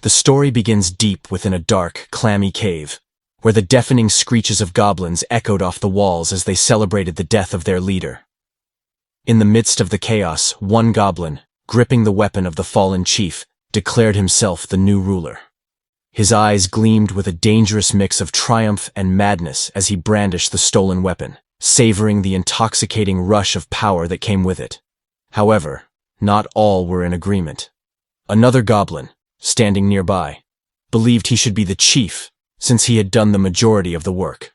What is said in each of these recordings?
The story begins deep within a dark, clammy cave, where the deafening screeches of goblins echoed off the walls as they celebrated the death of their leader. In the midst of the chaos, one goblin, gripping the weapon of the fallen chief, declared himself the new ruler. His eyes gleamed with a dangerous mix of triumph and madness as he brandished the stolen weapon, savoring the intoxicating rush of power that came with it. However, not all were in agreement. Another goblin, standing nearby, believed he should be the chief, since he had done the majority of the work.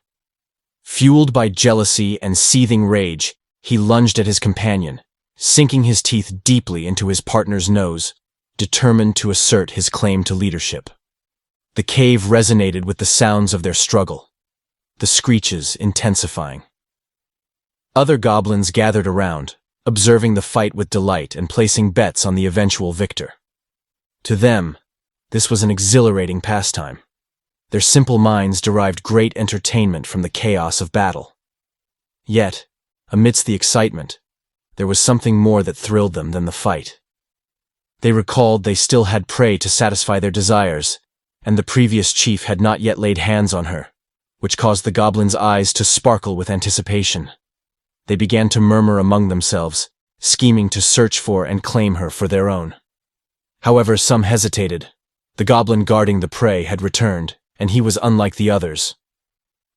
Fueled by jealousy and seething rage, he lunged at his companion, sinking his teeth deeply into his partner's nose, determined to assert his claim to leadership. The cave resonated with the sounds of their struggle, the screeches intensifying. Other goblins gathered around, observing the fight with delight and placing bets on the eventual victor. To them, this was an exhilarating pastime. Their simple minds derived great entertainment from the chaos of battle. Yet, amidst the excitement, there was something more that thrilled them than the fight. They recalled they still had prey to satisfy their desires, and the previous chief had not yet laid hands on her, which caused the goblins' eyes to sparkle with anticipation. They began to murmur among themselves, scheming to search for and claim her for their own. However, some hesitated. The goblin guarding the prey had returned, and he was unlike the others.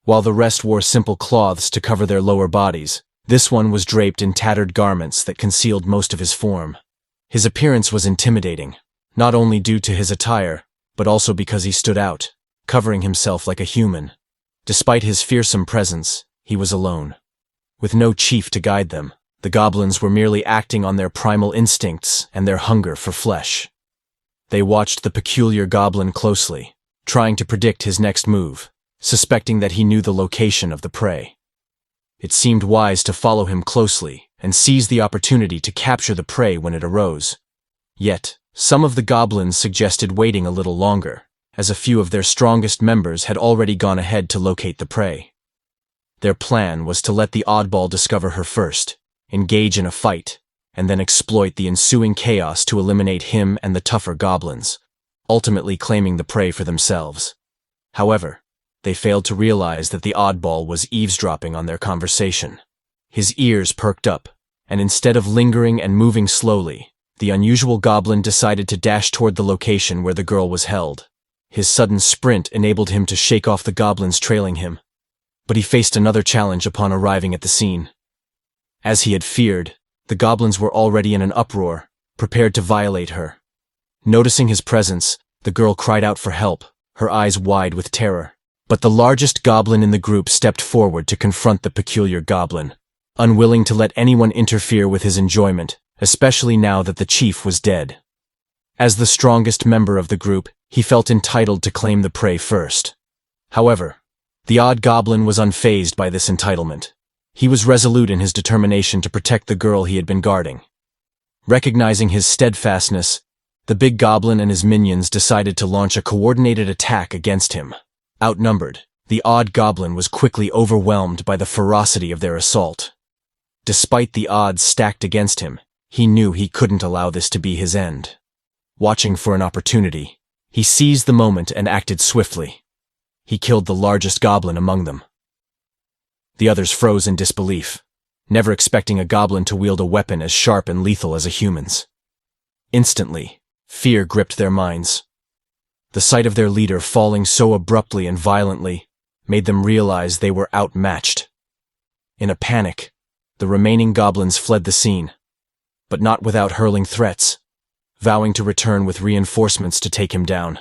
While the rest wore simple cloths to cover their lower bodies, this one was draped in tattered garments that concealed most of his form. His appearance was intimidating, not only due to his attire, but also because he stood out, covering himself like a human. Despite his fearsome presence, he was alone. With no chief to guide them, the goblins were merely acting on their primal instincts and their hunger for flesh. They watched the peculiar goblin closely, trying to predict his next move, suspecting that he knew the location of the prey. It seemed wise to follow him closely and seize the opportunity to capture the prey when it arose. Yet, some of the goblins suggested waiting a little longer, as a few of their strongest members had already gone ahead to locate the prey. Their plan was to let the oddball discover her first, engage in a fight, and then exploit the ensuing chaos to eliminate him and the tougher goblins, ultimately claiming the prey for themselves. However, they failed to realize that the oddball was eavesdropping on their conversation. His ears perked up, and instead of lingering and moving slowly, the unusual goblin decided to dash toward the location where the girl was held. His sudden sprint enabled him to shake off the goblins trailing him, but he faced another challenge upon arriving at the scene. As he had feared, the goblins were already in an uproar, prepared to violate her. Noticing his presence, the girl cried out for help, her eyes wide with terror. But the largest goblin in the group stepped forward to confront the peculiar goblin, unwilling to let anyone interfere with his enjoyment, especially now that the chief was dead. As the strongest member of the group, he felt entitled to claim the prey first. However, the odd goblin was unfazed by this entitlement. He was resolute in his determination to protect the girl he had been guarding. Recognizing his steadfastness, the big goblin and his minions decided to launch a coordinated attack against him. Outnumbered, the odd goblin was quickly overwhelmed by the ferocity of their assault. Despite the odds stacked against him, he knew he couldn't allow this to be his end. Watching for an opportunity, he seized the moment and acted swiftly. He killed the largest goblin among them. The others froze in disbelief, never expecting a goblin to wield a weapon as sharp and lethal as a human's. Instantly, fear gripped their minds. The sight of their leader falling so abruptly and violently made them realize they were outmatched. In a panic, the remaining goblins fled the scene, but not without hurling threats, vowing to return with reinforcements to take him down.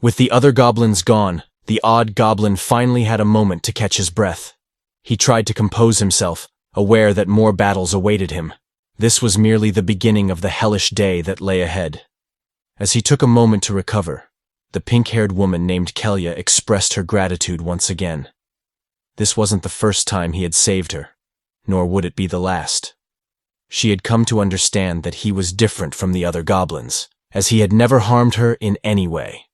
With the other goblins gone, the odd goblin finally had a moment to catch his breath. He tried to compose himself, aware that more battles awaited him. This was merely the beginning of the hellish day that lay ahead. As he took a moment to recover, the pink-haired woman named Kelya expressed her gratitude once again. This wasn't the first time he had saved her, nor would it be the last. She had come to understand that he was different from the other goblins, as he had never harmed her in any way.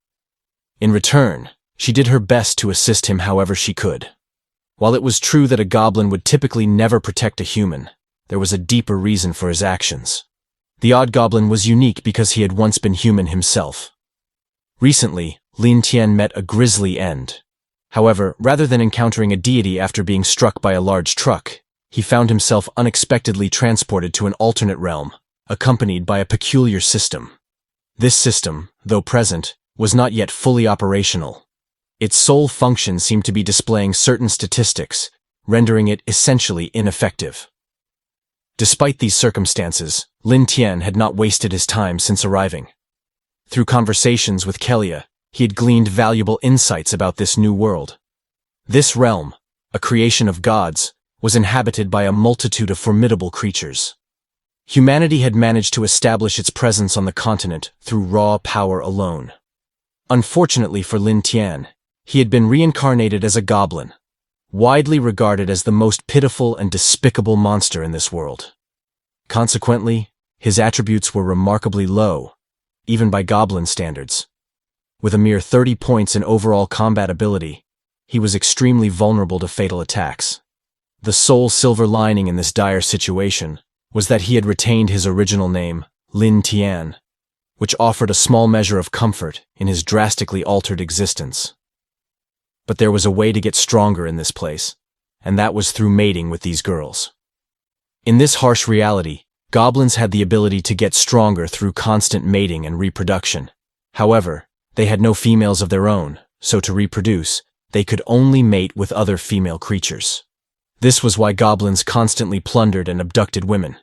In return, she did her best to assist him however she could. While it was true that a goblin would typically never protect a human, there was a deeper reason for his actions. The odd goblin was unique because he had once been human himself. Recently, Lin Tian met a grisly end. However, rather than encountering a deity after being struck by a large truck, he found himself unexpectedly transported to an alternate realm, accompanied by a peculiar system. This system, though present, was not yet fully operational. Its sole function seemed to be displaying certain statistics, rendering it essentially ineffective. Despite these circumstances, Lin Tian had not wasted his time since arriving. Through conversations with Kelia, he had gleaned valuable insights about this new world. This realm, a creation of gods, was inhabited by a multitude of formidable creatures. Humanity had managed to establish its presence on the continent through raw power alone. Unfortunately for Lin Tian, he had been reincarnated as a goblin, widely regarded as the most pitiful and despicable monster in this world. Consequently, his attributes were remarkably low, even by goblin standards. With a mere 30 points in overall combat ability, he was extremely vulnerable to fatal attacks. The sole silver lining in this dire situation was that he had retained his original name, Lin Tian, which offered a small measure of comfort in his drastically altered existence. But there was a way to get stronger in this place, and that was through mating with these girls. In this harsh reality, goblins had the ability to get stronger through constant mating and reproduction. However, they had no females of their own, so to reproduce, they could only mate with other female creatures. This was why goblins constantly plundered and abducted women.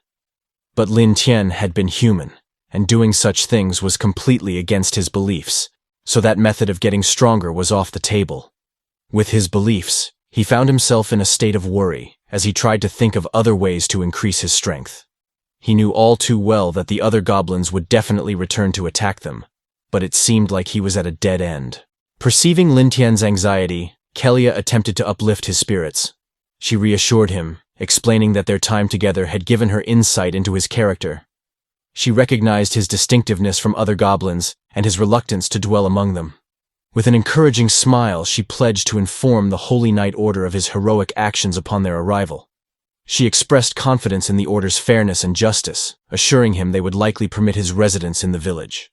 But Lin Tian had been human, and doing such things was completely against his beliefs, so that method of getting stronger was off the table. With his beliefs, he found himself in a state of worry as he tried to think of other ways to increase his strength. He knew all too well that the other goblins would definitely return to attack them, but it seemed like he was at a dead end. Perceiving Lin Tian's anxiety, Kelia attempted to uplift his spirits. She reassured him, explaining that their time together had given her insight into his character. She recognized his distinctiveness from other goblins and his reluctance to dwell among them. With an encouraging smile, she pledged to inform the Holy Knight Order of his heroic actions upon their arrival. She expressed confidence in the Order's fairness and justice, assuring him they would likely permit his residence in the village.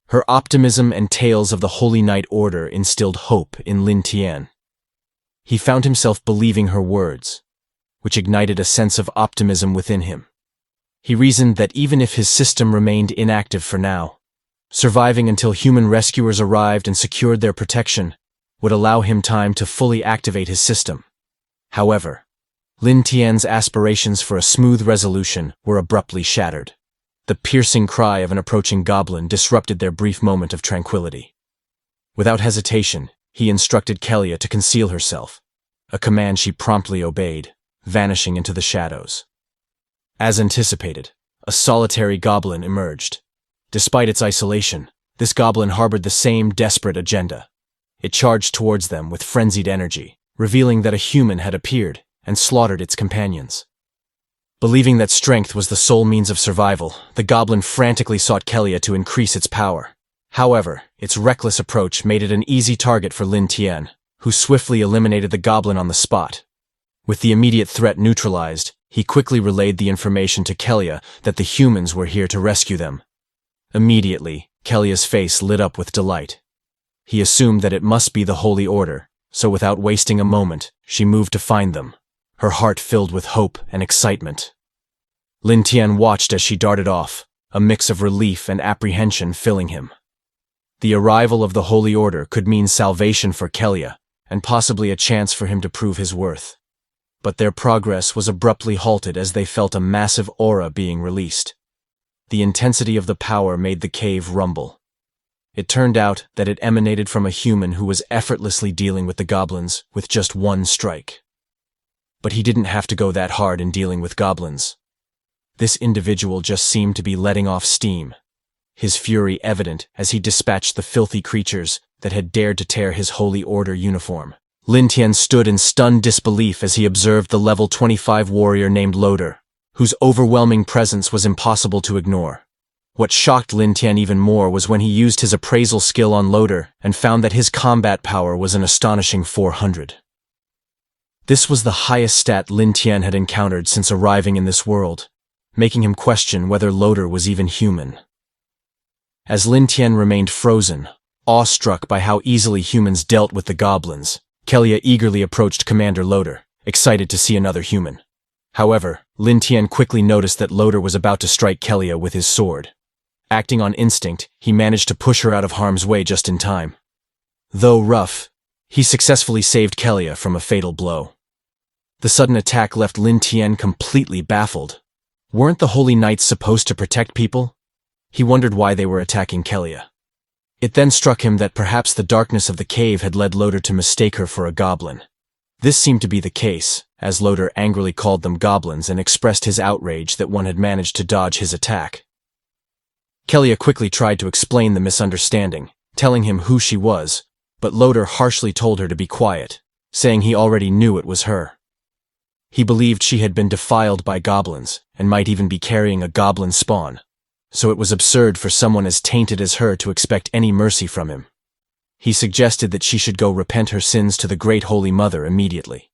Her optimism and tales of the Holy Knight Order instilled hope in Lin Tian. He found himself believing her words, which ignited a sense of optimism within him. He reasoned that even if his system remained inactive for now, surviving until human rescuers arrived and secured their protection would allow him time to fully activate his system. However, Lin Tian's aspirations for a smooth resolution were abruptly shattered. The piercing cry of an approaching goblin disrupted their brief moment of tranquility. Without hesitation, he instructed Kelia to conceal herself, a command she promptly obeyed, vanishing into the shadows. As anticipated, a solitary goblin emerged. Despite its isolation, this goblin harbored the same desperate agenda. It charged towards them with frenzied energy, revealing that a human had appeared and slaughtered its companions. Believing that strength was the sole means of survival, the goblin frantically sought Kelia to increase its power. However, its reckless approach made it an easy target for Lin Tian, who swiftly eliminated the goblin on the spot. With the immediate threat neutralized, he quickly relayed the information to Kelia that the humans were here to rescue them. Immediately, Kelia's face lit up with delight. He assumed that it must be the Holy Order, so without wasting a moment, she moved to find them, her heart filled with hope and excitement. Lin Tian watched as she darted off, a mix of relief and apprehension filling him. The arrival of the Holy Order could mean salvation for Kelia, and possibly a chance for him to prove his worth. But their progress was abruptly halted as they felt a massive aura being released. The intensity of the power made the cave rumble. It turned out that it emanated from a human who was effortlessly dealing with the goblins with just one strike. But he didn't have to go that hard in dealing with goblins. This individual just seemed to be letting off steam, his fury evident as he dispatched the filthy creatures that had dared to tear his Holy Order uniform. Lin Tian stood in stunned disbelief as he observed the level 25 warrior named Loader, whose overwhelming presence was impossible to ignore. What shocked Lin Tian even more was when he used his appraisal skill on Loader and found that his combat power was an astonishing 400. This was the highest stat Lin Tian had encountered since arriving in this world, making him question whether Loader was even human. As Lin Tian remained frozen, Awestruck by how easily humans dealt with the goblins, Kelia eagerly approached Commander Loader, excited to see another human. However, Lin Tian quickly noticed that Loader was about to strike Kelia with his sword. Acting on instinct, he managed to push her out of harm's way just in time. Though rough, he successfully saved Kelia from a fatal blow. The sudden attack left Lin Tian completely baffled. Weren't the Holy Knights supposed to protect people? He wondered why they were attacking Kelia. It then struck him that perhaps the darkness of the cave had led Loader to mistake her for a goblin. This seemed to be the case, as Loader angrily called them goblins and expressed his outrage that one had managed to dodge his attack. Kelia quickly tried to explain the misunderstanding, telling him who she was, but Loader harshly told her to be quiet, saying he already knew it was her. He believed she had been defiled by goblins, and might even be carrying a goblin spawn, so it was absurd for someone as tainted as her to expect any mercy from him. He suggested that she should go repent her sins to the Great Holy Mother immediately.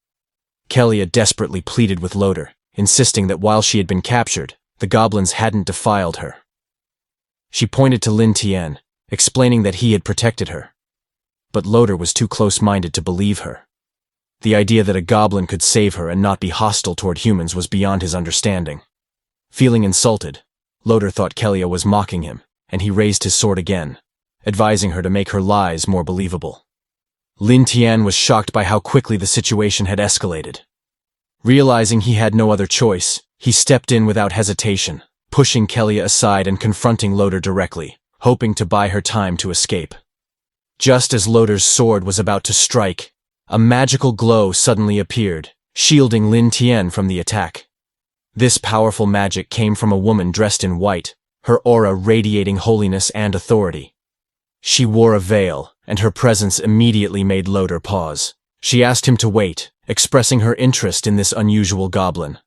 Kelia desperately pleaded with Loader, insisting that while she had been captured, the goblins hadn't defiled her. She pointed to Lin Tian, explaining that he had protected her. But Loader was too close-minded to believe her. The idea that a goblin could save her and not be hostile toward humans was beyond his understanding. Feeling insulted, Loader thought Kelia was mocking him, and he raised his sword again, advising her to make her lies more believable. Lin Tian was shocked by how quickly the situation had escalated. Realizing he had no other choice, he stepped in without hesitation, pushing Kelia aside and confronting Loader directly, hoping to buy her time to escape. Just as Loader's sword was about to strike, a magical glow suddenly appeared, shielding Lin Tian from the attack. This powerful magic came from a woman dressed in white, her aura radiating holiness and authority. She wore a veil, and her presence immediately made Loader pause. She asked him to wait, expressing her interest in this unusual goblin.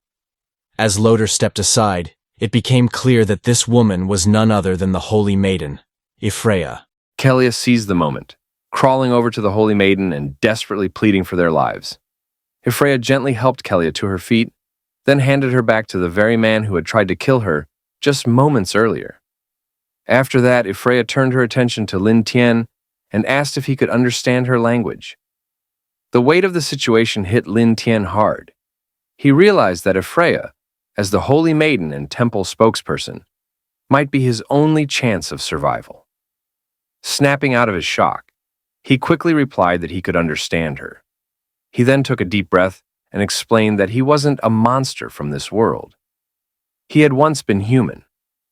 As Loader stepped aside, it became clear that this woman was none other than the Holy Maiden, Ifreya. Kelia seized the moment, crawling over to the Holy Maiden and desperately pleading for their lives. Ifreya gently helped Kelia to her feet, then handed her back to the very man who had tried to kill her just moments earlier. After that, Ifreya turned her attention to Lin Tian and asked if he could understand her language. The weight of the situation hit Lin Tian hard. He realized that Ifreya, as the Holy Maiden and temple spokesperson, might be his only chance of survival. Snapping out of his shock, he quickly replied that he could understand her. He then took a deep breath and explained that he wasn't a monster from this world. He had once been human,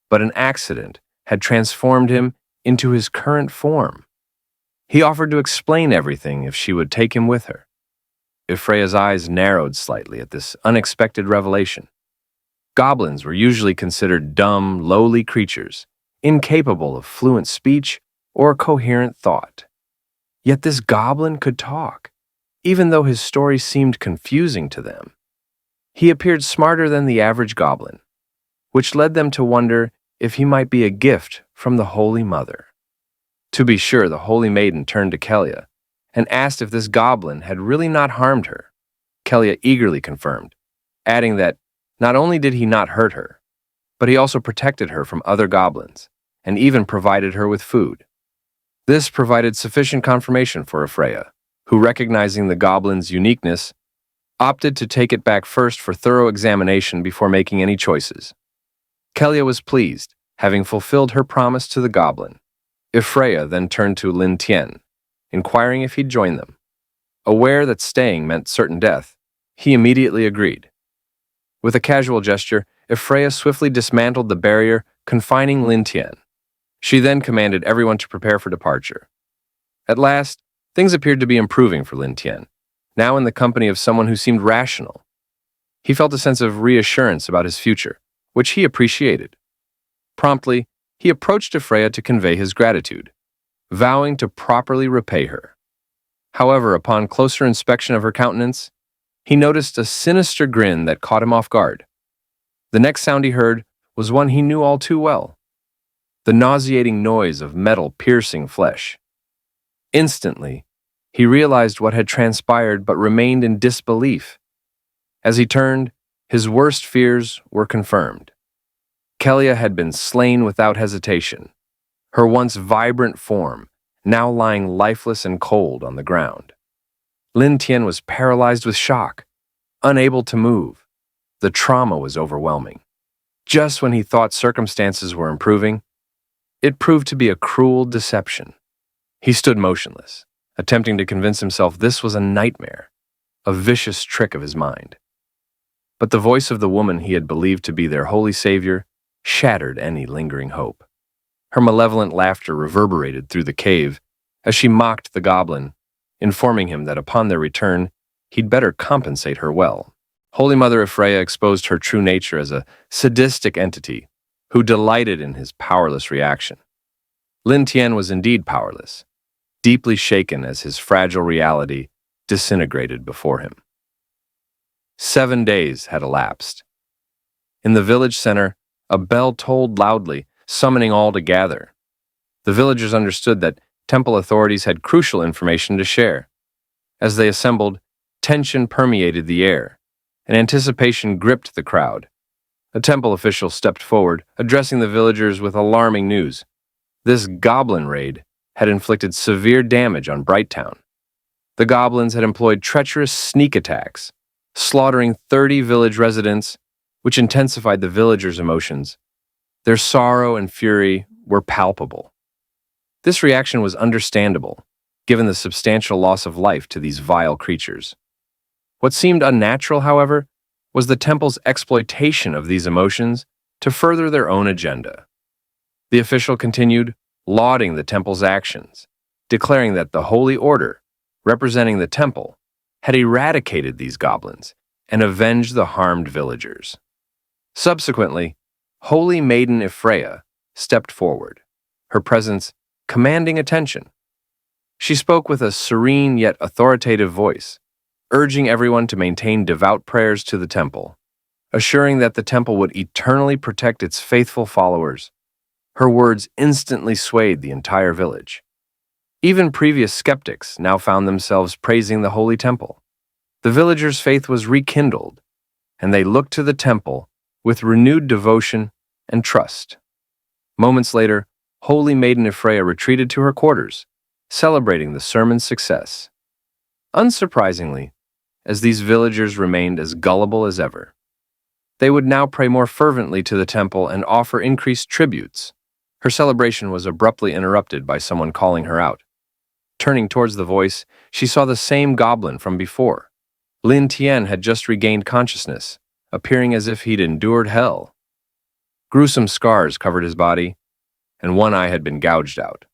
but an accident had transformed him into his current form. He offered to explain everything if she would take him with her. Ifreya's eyes narrowed slightly at this unexpected revelation. Goblins were usually considered dumb, lowly creatures, incapable of fluent speech or coherent thought. Yet this goblin could talk, even though his story seemed confusing to them. He appeared smarter than the average goblin, which led them to wonder if he might be a gift from the Holy Mother. To be sure, the Holy Maiden turned to Kelia and asked if this goblin had really not harmed her. Kelia eagerly confirmed, adding that not only did he not hurt her, but he also protected her from other goblins and even provided her with food. This provided sufficient confirmation for Ifreya, who, recognizing the goblin's uniqueness, opted to take it back first for thorough examination before making any choices. Kelia was pleased, having fulfilled her promise to the goblin. Ifreya then turned to Lin Tian, inquiring if he'd join them. Aware that staying meant certain death, he immediately agreed. With a casual gesture, Ifreya swiftly dismantled the barrier confining Lin Tian. She then commanded everyone to prepare for departure. At last, things appeared to be improving for Lin Tian, now in the company of someone who seemed rational. He felt a sense of reassurance about his future, which he appreciated. Promptly, he approached Ifreya to convey his gratitude, vowing to properly repay her. However, upon closer inspection of her countenance, he noticed a sinister grin that caught him off guard. The next sound he heard was one he knew all too well: the nauseating noise of metal piercing flesh. Instantly, he realized what had transpired but remained in disbelief. As he turned, his worst fears were confirmed. Kelia had been slain without hesitation. Her once vibrant form now lying lifeless and cold on the ground. Lin Tian was paralyzed with shock, unable to move. The trauma was overwhelming. Just when he thought circumstances were improving, it proved to be a cruel deception. He stood motionless, attempting to convince himself this was a nightmare, a vicious trick of his mind. But the voice of the woman he had believed to be their holy savior shattered any lingering hope. Her malevolent laughter reverberated through the cave as she mocked the goblin, informing him that upon their return, he'd better compensate her well. Holy Mother Ephraia exposed her true nature as a sadistic entity who delighted in his powerless reaction. Lin Tian was indeed powerless, deeply shaken as his fragile reality disintegrated before him. 7 days had elapsed. In the village center, a bell tolled loudly, summoning all to gather. The villagers understood that temple authorities had crucial information to share. As they assembled, tension permeated the air, and anticipation gripped the crowd. A temple official stepped forward, addressing the villagers with alarming news. This goblin raid had inflicted severe damage on Brighttown. The goblins had employed treacherous sneak attacks, slaughtering 30 village residents, which intensified the villagers' emotions. Their sorrow and fury were palpable. This reaction was understandable, given the substantial loss of life to these vile creatures. What seemed unnatural, however, was the temple's exploitation of these emotions to further their own agenda. The official continued, lauding the temple's actions, declaring that the Holy Order, representing the temple, had eradicated these goblins and avenged the harmed villagers. Subsequently, Holy Maiden Ephraia stepped forward, her presence commanding attention. She spoke with a serene yet authoritative voice, urging everyone to maintain devout prayers to the temple, assuring that the temple would eternally protect its faithful followers. Her words instantly swayed the entire village. Even previous skeptics now found themselves praising the holy temple. The villagers' faith was rekindled, and they looked to the temple with renewed devotion and trust. Moments later, Holy Maiden Ephraia retreated to her quarters, celebrating the sermon's success. Unsurprisingly, as these villagers remained as gullible as ever, they would now pray more fervently to the temple and offer increased tributes. Her celebration was abruptly interrupted by someone calling her out. Turning towards the voice, she saw the same goblin from before. Lin Tian had just regained consciousness, appearing as if he'd endured hell. Gruesome scars covered his body, and one eye had been gouged out.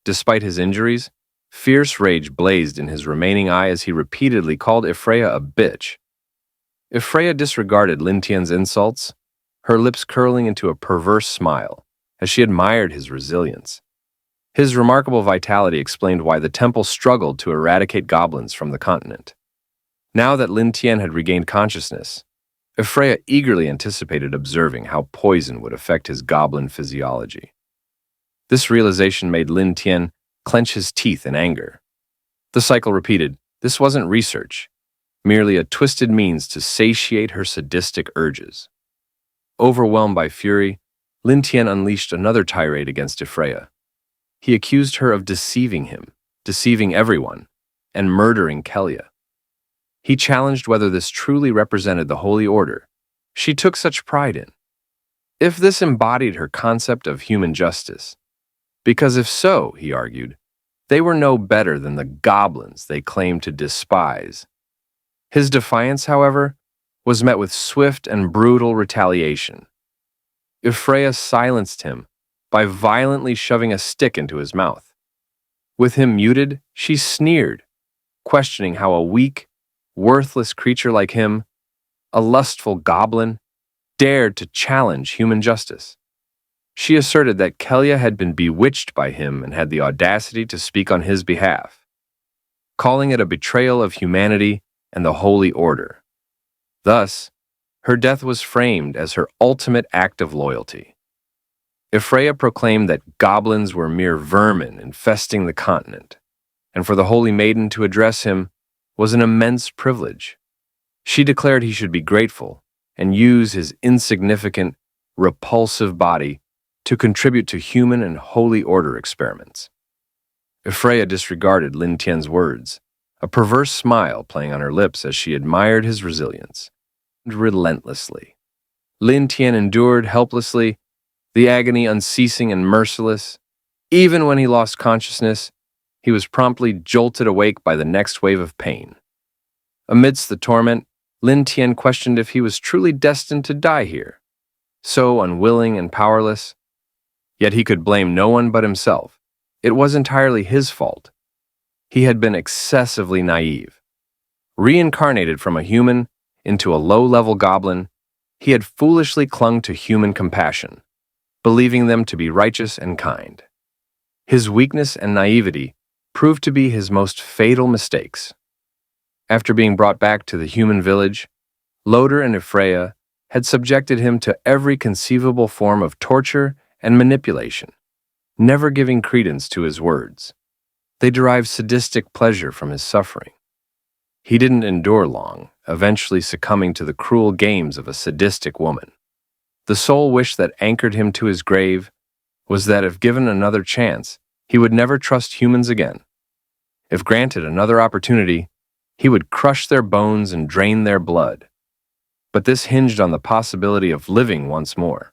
Despite his injuries, fierce rage blazed in his remaining eye as he repeatedly called Ephraia a bitch. Ephraia disregarded Lin Tian's insults, her lips curling into a perverse smile as she admired his resilience. His remarkable vitality explained why the temple struggled to eradicate goblins from the continent. Now that Lin Tian had regained consciousness, Ephraia eagerly anticipated observing how poison would affect his goblin physiology. This realization made Lin Tian clench his teeth in anger. The cycle repeated. This wasn't research, merely a twisted means to satiate her sadistic urges. Overwhelmed by fury, Lin Tian unleashed another tirade against Ephraia. He accused her of deceiving him, deceiving everyone, and murdering Kelia. He challenged whether this truly represented the Holy Order she took such pride in. If this embodied her concept of human justice. Because if so, he argued, they were no better than the goblins they claimed to despise. His defiance, however, was met with swift and brutal retaliation. Ephraia silenced him by violently shoving a stick into his mouth. With him muted, she sneered, questioning how a weak, worthless creature like him, a lustful goblin, dared to challenge human justice. She asserted that Kelia had been bewitched by him and had the audacity to speak on his behalf, calling it a betrayal of humanity and the Holy Order. Thus, her death was framed as her ultimate act of loyalty. Ephraia proclaimed that goblins were mere vermin infesting the continent, and for the Holy Maiden to address him was an immense privilege. She declared he should be grateful and use his insignificant, repulsive body to contribute to human and holy order experiments. Freya disregarded Lin Tian's words, a perverse smile playing on her lips as she admired his resilience. Relentlessly. Lin Tian endured helplessly, the agony unceasing and merciless. Even when he lost consciousness, he was promptly jolted awake by the next wave of pain. Amidst the torment, Lin Tian questioned if he was truly destined to die here. So unwilling and powerless. Yet he could blame no one but himself. It was entirely his fault. He had been excessively naive. Reincarnated from a human into a low-level goblin, he had foolishly clung to human compassion, believing them to be righteous and kind. His weakness and naivety proved to be his most fatal mistakes. After being brought back to the human village, Loder and Freya had subjected him to every conceivable form of torture and manipulation, never giving credence to his words. They derived sadistic pleasure from his suffering. He didn't endure long, eventually succumbing to the cruel games of a sadistic woman. The sole wish that anchored him to his grave was that if given another chance, he would never trust humans again. If granted another opportunity, he would crush their bones and drain their blood. But this hinged on the possibility of living once more.